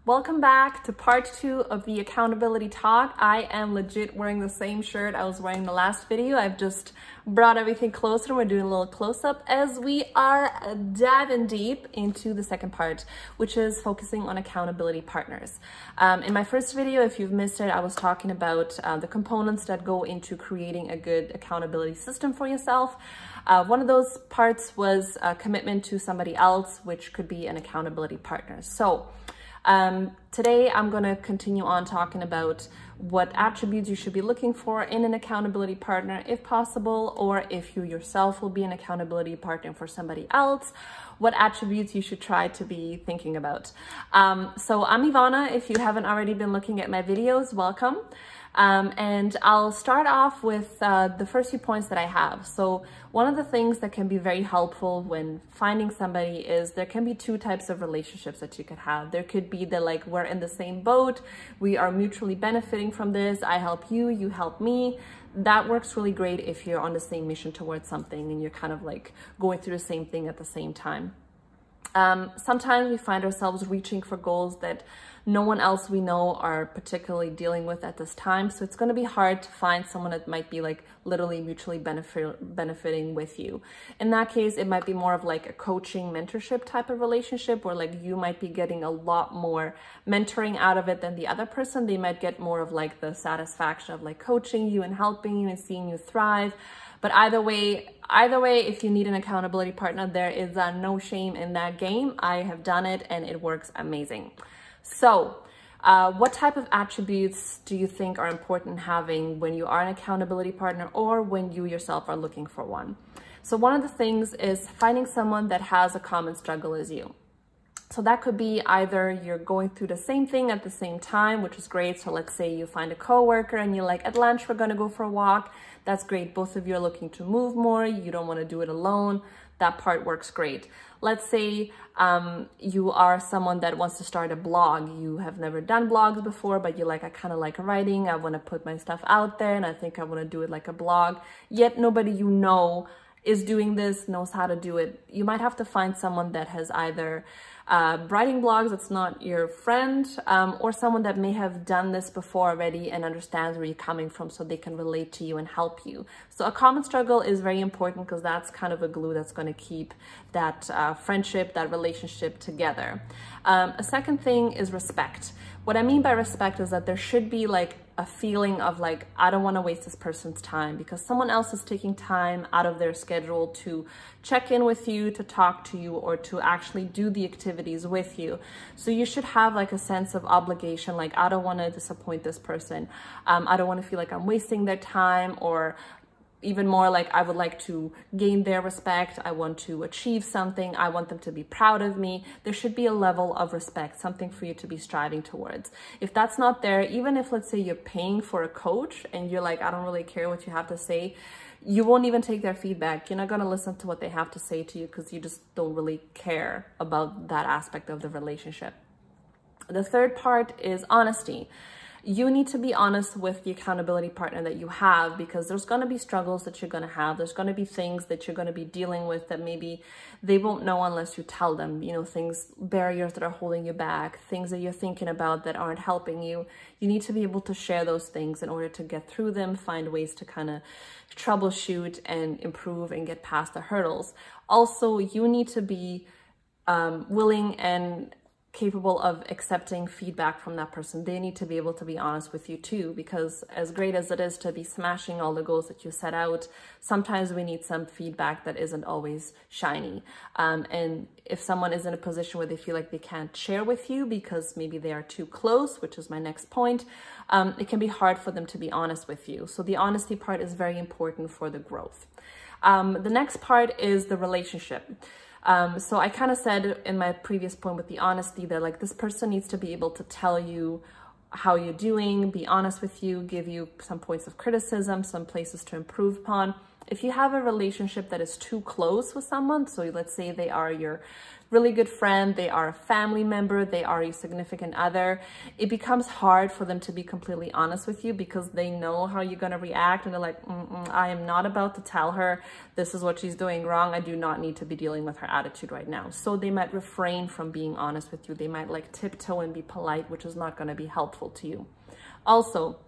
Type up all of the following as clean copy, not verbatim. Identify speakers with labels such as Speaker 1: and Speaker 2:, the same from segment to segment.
Speaker 1: Welcome back to part 2 of the accountability talk. I am legit wearing the same shirt I was wearing the last video. I've just brought everything closer. We're doing a little close-up as we are diving deep into the second part, which is focusing on accountability partners. In my first video, if you've missed it, I was talking about the components that go into creating a good accountability system for yourself. One of those parts was a commitment to somebody else, which could be an accountability partner. So today I'm going to continue on talking about what attributes you should be looking for in an accountability partner, if possible, or if you yourself will be an accountability partner for somebody else, what attributes you should try to be thinking about. So I'm Ivana. If you haven't already been looking at my videos, welcome. And I'll start off with the first few points that I have. So one of the things that can be very helpful when finding somebody is there can be two types of relationships that you could have. There could be the like, we're in the same boat, we are mutually benefiting from this, I help you, you help me. That works really great if you're on the same mission towards something and you're kind of like going through the same thing at the same time. Sometimes we find ourselves reaching for goals that no one else we know are particularly dealing with at this time. So it's going to be hard to find someone that might be like literally mutually benefiting with you. In that case, it might be more of like a coaching mentorship type of relationship where like you might be getting a lot more mentoring out of it than the other person. They might get more of like the satisfaction of like coaching you and helping you and seeing you thrive. But either way, if you need an accountability partner, there is no shame in that game. I have done it and it works amazing. So what type of attributes do you think are important having when you are an accountability partner or when you yourself are looking for one? So one of the things is finding someone that has a common struggle as you. So that could be either you're going through the same thing at the same time, which is great. So let's say you find a coworker and you're like, at lunch, we're going to go for a walk. That's great. Both of you are looking to move more. You don't want to do it alone. That part works great. Let's say you are someone that wants to start a blog. You have never done blogs before, but you're like, I kind of like writing. I want to put my stuff out there and I think I want to do it like a blog. Yet nobody you know is doing this, knows how to do it. You might have to find someone that has either writing blogs that's not your friend, or someone that may have done this before already and understands where you're coming from so they can relate to you and help you. So a common struggle is very important because that's kind of a glue that's going to keep that friendship, that relationship together. A second thing is respect. What I mean by respect is that there should be like a feeling of like, I don't want to waste this person's time because someone else is taking time out of their schedule to check in with you, to talk to you, or to actually do the activities with you. So you should have like a sense of obligation, like I don't want to disappoint this person. I don't want to feel like I'm wasting their time, or even more like I would like to gain their respect. I want to achieve something. I want them to be proud of me. There should be a level of respect, something for you to be striving towards. If that's not there, even if let's say you're paying for a coach and you're like, I don't really care what you have to say, you won't even take their feedback. You're not going to listen to what they have to say to you because you just don't really care about that aspect of the relationship. The third part is honesty. You need to be honest with the accountability partner that you have because there's going to be struggles that you're going to have. There's going to be things that you're going to be dealing with that maybe they won't know unless you tell them, you know, things, barriers that are holding you back, things that you're thinking about that aren't helping you. You need to be able to share those things in order to get through them, find ways to kind of troubleshoot and improve and get past the hurdles. Also, you need to be willing and capable of accepting feedback from that person. They need to be able to be honest with you too, because as great as it is to be smashing all the goals that you set out, sometimes we need some feedback that isn't always shiny. And if someone is in a position where they feel like they can't share with you because maybe they are too close, which is my next point, it can be hard for them to be honest with you. So the honesty part is very important for the growth. The next part is the relationship. So I kind of said in my previous point with the honesty that like this person needs to be able to tell you how you're doing, be honest with you, give you some points of criticism, some places to improve upon. If you have a relationship that is too close with someone, so let's say they are your really good friend, they are a family member, they are a significant other, it becomes hard for them to be completely honest with you because they know how you're going to react, and they're like, I am not about to tell her this is what she's doing wrong. I do not need to be dealing with her attitude right now. So they might refrain from being honest with you. They might like tiptoe and be polite, which is not going to be helpful to you. Also,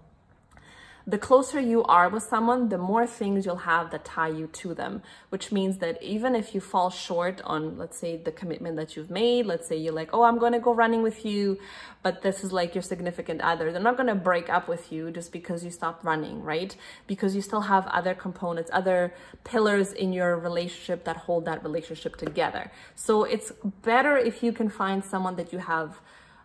Speaker 1: the closer you are with someone, the more things you'll have that tie you to them, which means that even if you fall short on, let's say, the commitment that you've made, let's say you're like, oh, I'm going to go running with you, but this is like your significant other, they're not going to break up with you just because you stopped running, right? Because you still have other components, other pillars in your relationship that hold that relationship together. So it's better if you can find someone that you have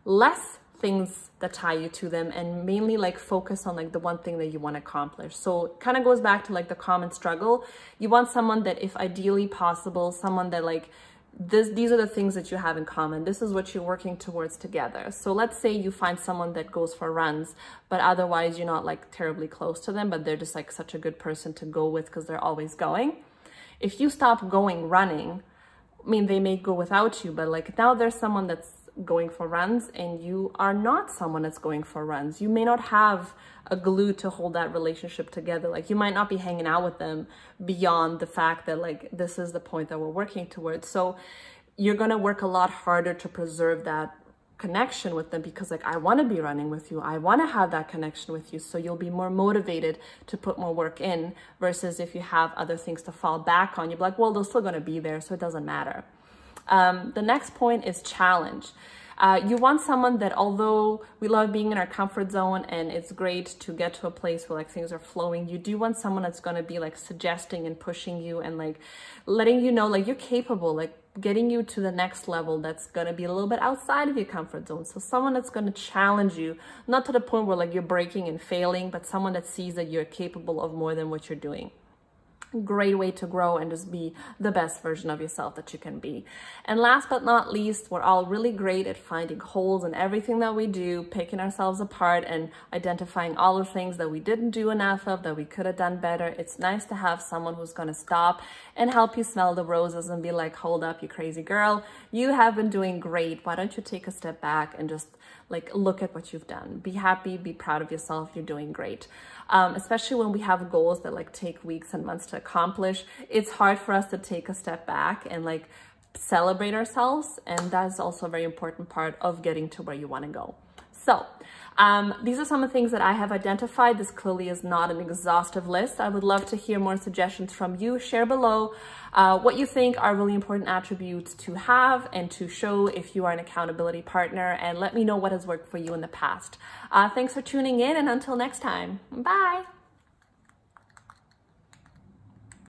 Speaker 1: less things that tie you to them, and mainly like focus on like the one thing that you want to accomplish. So it kind of goes back to like the common struggle. You want someone that, if ideally possible, someone that like these are the things that you have in common. This is what you're working towards together. So let's say you find someone that goes for runs, but otherwise you're not like terribly close to them, but they're just like such a good person to go with because they're always going. If you stop going running, I mean, they may go without you, but like now there's someone that's going for runs and you are not someone that's going for runs. You may not have a glue to hold that relationship together. Like you might not be hanging out with them beyond the fact that like this is the point that we're working towards. So you're going to work a lot harder to preserve that connection with them because like, I want to be running with you. I want to have that connection with you. So you'll be more motivated to put more work in, versus if you have other things to fall back on, you're like, well, they're still going to be there, so it doesn't matter. The next point is challenge. You want someone that, although we love being in our comfort zone and it's great to get to a place where like things are flowing, you do want someone that's going to be like suggesting and pushing you and like letting you know like you're capable, like getting you to the next level that's going to be a little bit outside of your comfort zone. So someone that's going to challenge you, not to the point where like you're breaking and failing, but someone that sees that you're capable of more than what you're doing. Great way to grow and just be the best version of yourself that you can be. And last but not least, we're all really great at finding holes in everything that we do, picking ourselves apart and identifying all the things that we didn't do enough of, that we could have done better. It's nice to have someone who's going to stop and help you smell the roses and be like, hold up, you crazy girl, you have been doing great. Why don't you take a step back and just like look at what you've done. Be happy, be proud of yourself, you're doing great. Especially when we have goals that like take weeks and months to accomplish, it's hard for us to take a step back and like celebrate ourselves. And that's also a very important part of getting to where you want to go. So these are some of the things that I have identified. This clearly is not an exhaustive list. I would love to hear more suggestions from you. Share below what you think are really important attributes to have and to show if you are an accountability partner, and let me know what has worked for you in the past. Thanks for tuning in, and until next time, bye.